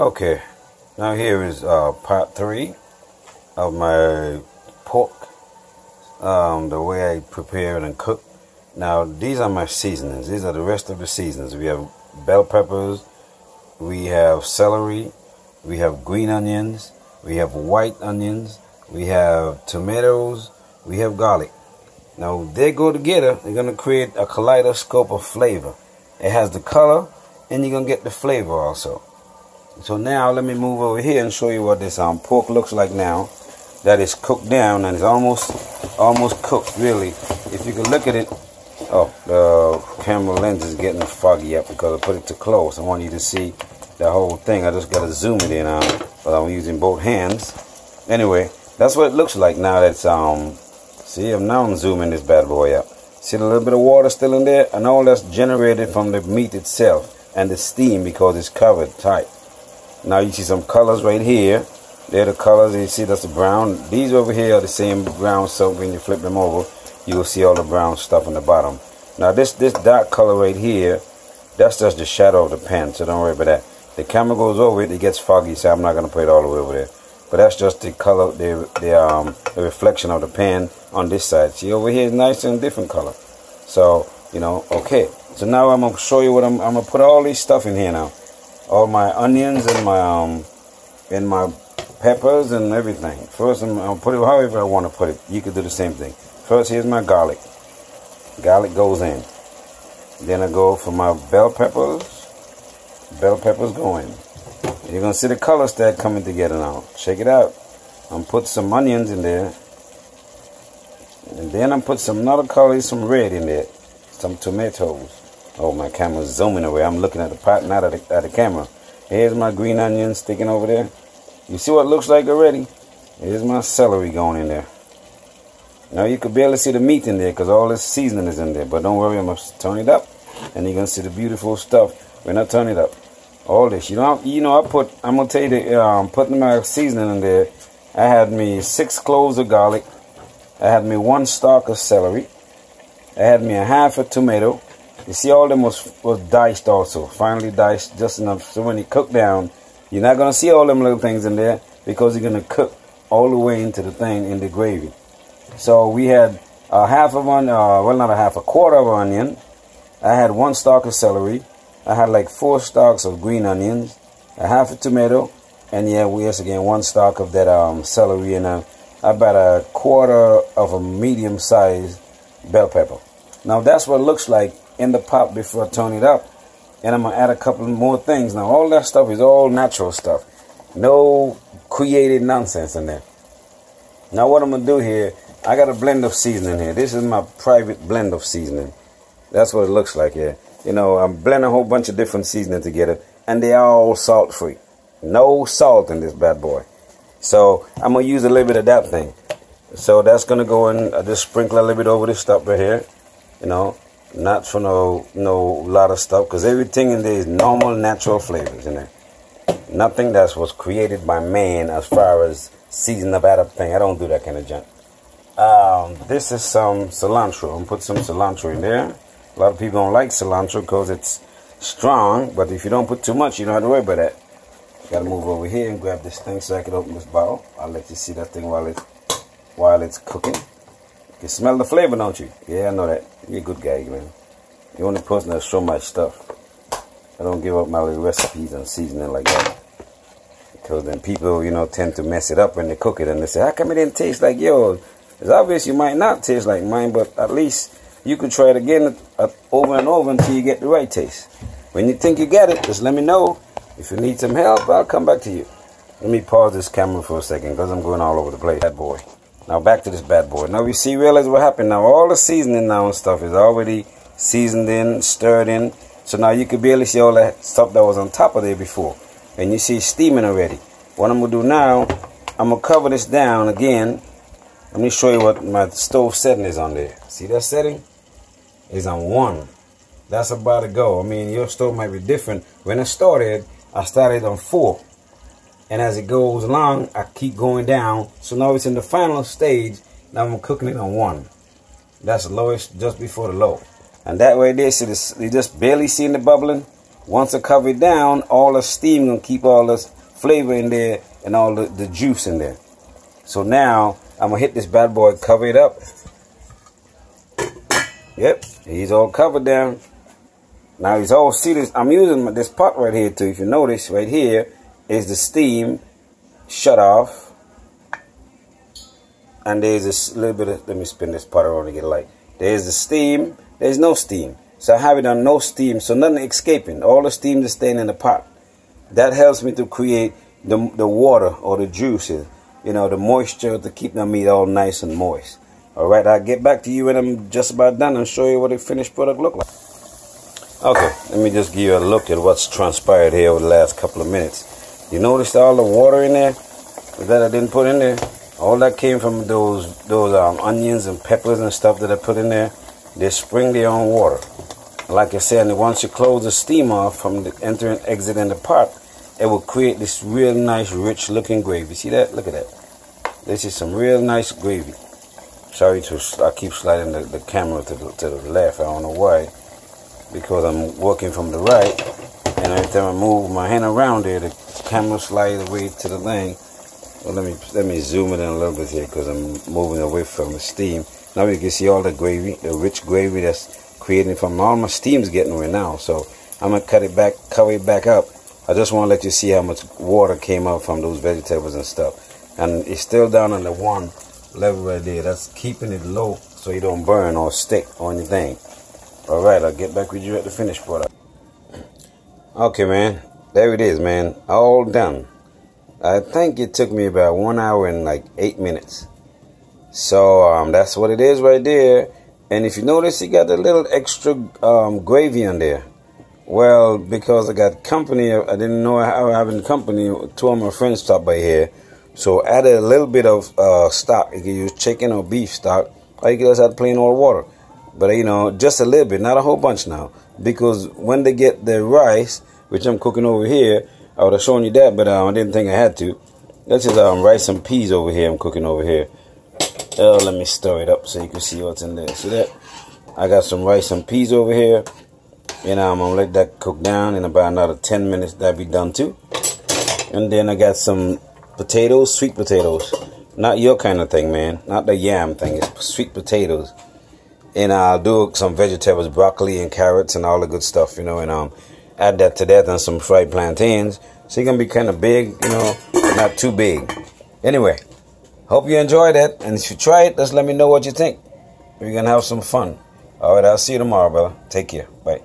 Okay, now here is part 3 of my pork, the way I prepare it and cook. Now these are my seasonings. These are the rest of the seasonings. We have bell peppers, we have celery, we have green onions, we have white onions, we have tomatoes, we have garlic. Now they go together. They're going to create a kaleidoscope of flavor. It has the color and you're going to get the flavor also. So now let me move over here and show you what this pork looks like now that is cooked down, and it's almost cooked really. If you can look at it, oh, the camera lens is getting foggy up because I put it too close. I want you to see the whole thing. I just got to zoom it in, but I'm using both hands. Anyway, that's what it looks like now. That's see, now I'm zooming this bad boy up. See the little bit of water still in there, and all that's generated from the meat itself and the steam because it's covered tight. Now you see some colors right here. They're the colors. You see that's the brown. These over here are the same brown, so when you flip them over, you will see all the brown stuff on the bottom. Now this dark color right here, that's just the shadow of the pan, so don't worry about that. The camera goes over it, it gets foggy, so I'm not going to put it all the way over there. But that's just the color, the reflection of the pan on this side. See over here is nice and different color. So, you know, okay. So now I'm going to show you what I'm going to put all this stuff in here now. All my onions and my peppers and everything. First, I'll put it however I want to put it. You could do the same thing. First, here's my garlic. Garlic goes in. Then I go for my bell peppers. Bell peppers go in. You're going to see the colors start coming together now. Check it out. I'm put some onions in there. And then I'm put some another color, some red in there. Some tomatoes. Oh, my camera's zooming away. I'm looking at the pot, not at the camera. Here's my green onion sticking over there. You see what it looks like already? Here's my celery going in there. Now you can barely see the meat in there because all this seasoning is in there. But don't worry, I'm going to turn it up. And you're going to see the beautiful stuff when I turn it up. All this. I'm going to tell you, putting my seasoning in there, I had me 6 cloves of garlic. I had me 1 stalk of celery. I had me a half a tomato. You see, all of them was diced also, finely diced, just enough so when you cook down, you're not going to see all them little things in there because you're going to cook all the way into the thing in the gravy. So we had a half of one, well, not a half, a quarter of an onion. I had 1 stalk of celery. I had like 4 stalks of green onions, a half a tomato, and yeah, yes, again, 1 stalk of that celery, and about a quarter of a medium-sized bell pepper. Now that's what it looks like in the pot before I turn it up, and I'm gonna add a couple more things. Now all that stuff is all natural stuff, no created nonsense in there. Now what I'm gonna do here, I got a blend of seasoning here. This is my private blend of seasoning. That's what it looks like here. You know, I'm blending a whole bunch of different seasoning together, and they are all salt free. No salt in this bad boy. So I'm gonna use a little bit of that thing. So that's gonna go in. I just sprinkle a little bit over this stuff right here. You know, not for no lot of stuff, because everything in there is normal, natural flavors in there. Nothing that was created by man as far as season up out of thing. I don't do that kind of junk. This is some cilantro. I'm gonna put some cilantro in there. A lot of people don't like cilantro because it's strong, but if you don't put too much, you don't have to worry about that. Gotta move over here and grab this thing so I can open this bottle. I'll let you see that thing while it's cooking. You can smell the flavor, don't you? Yeah, I know that. You're a good guy, man. You're the only person that show my stuff. I don't give up my little recipes and seasoning like that. Because then people, you know, tend to mess it up when they cook it, and they say, how come it didn't taste like yours? It's obvious you might not taste like mine, but at least you could try it again over and over until you get the right taste. When you think you get it, just let me know. If you need some help, I'll come back to you. Let me pause this camera for a second because I'm going all over the place. Bad boy. Now back to this bad boy. Now you see, realize what happened. Now all the seasoning now and stuff is already seasoned in, stirred in. So now you can barely see all that stuff that was on top of there before. And you see steaming already. What I'm going to do now, I'm going to cover this down again. Let me show you what my stove setting is on there. See that setting? It's on 1. That's about to go. I mean, your stove might be different. When I started on 4. And as it goes along, I keep going down. So now it's in the final stage. Now I'm cooking it on 1. That's the lowest, just before the low. And that way there, see this, you just barely seeing the bubbling. Once I cover it down, all the steam gonna keep all this flavor in there and all the juice in there. So now I'm gonna hit this bad boy, cover it up. Yep, he's all covered down. Now he's all, see this, I'm using this pot right here too. If you notice right here is the steam shut off. And there's this little bit of, let me spin this pot around to get light. There's the steam, there's no steam. So I have it on no steam, so nothing escaping. All the steam is staying in the pot. That helps me to create the water or the juices, you know, the moisture to keep the meat all nice and moist. Alright, I'll get back to you when I'm just about done and show you what the finished product look like. Okay, let me just give you a look at what's transpired here over the last couple of minutes. You noticed all the water in there that I didn't put in there? All that came from those onions and peppers and stuff that I put in there. They spring their own water. Like I said, once you close the steam off from the enter and exit in the pot, it will create this real nice, rich looking gravy. See that? Look at that. This is some real nice gravy. Sorry I keep sliding the camera to the left. I don't know why. Because I'm working from the right. And every time I move my hand around there, the camera slides away to the thing. Well, let me zoom it in a little bit here because I'm moving away from the steam. Now you can see all the gravy, the rich gravy that's creating from all my steam's getting away now. So I'm gonna cut it back, cover it back up. I just want to let you see how much water came out from those vegetables and stuff. And it's still down on the one level right there. That's keeping it low so you don't burn or stick or anything. Alright, I'll get back with you at the finished product. Okay, man. There it is, man. All done. I think it took me about 1 hour and like 8 minutes. So that's what it is right there. And if you notice, you got a little extra gravy on there. Well, because I got company, I didn't know I was having company. Two of my friends stopped by here. So added a little bit of stock. You can use chicken or beef stock, or you can just add plain old water. But you know, just a little bit, not a whole bunch now. Because when they get the rice, which I'm cooking over here, I would have shown you that, but I didn't think I had to. That's just rice and peas over here I'm cooking over here. Let me stir it up so you can see what's in there. See that? I got some rice and peas over here. And I'm going to let that cook down. In about another 10 minutes, that'll be done too. And then I got some potatoes, sweet potatoes. Not your kind of thing, man. Not the yam thing. It's sweet potatoes. And I'll do some vegetables, broccoli and carrots and all the good stuff, you know. And add that to that and some fried plantains. So you're going to be kind of big, you know, but not too big. Anyway, hope you enjoyed that. And if you try it, just let me know what you think. We're going to have some fun. All right, I'll see you tomorrow, brother. Take care. Bye.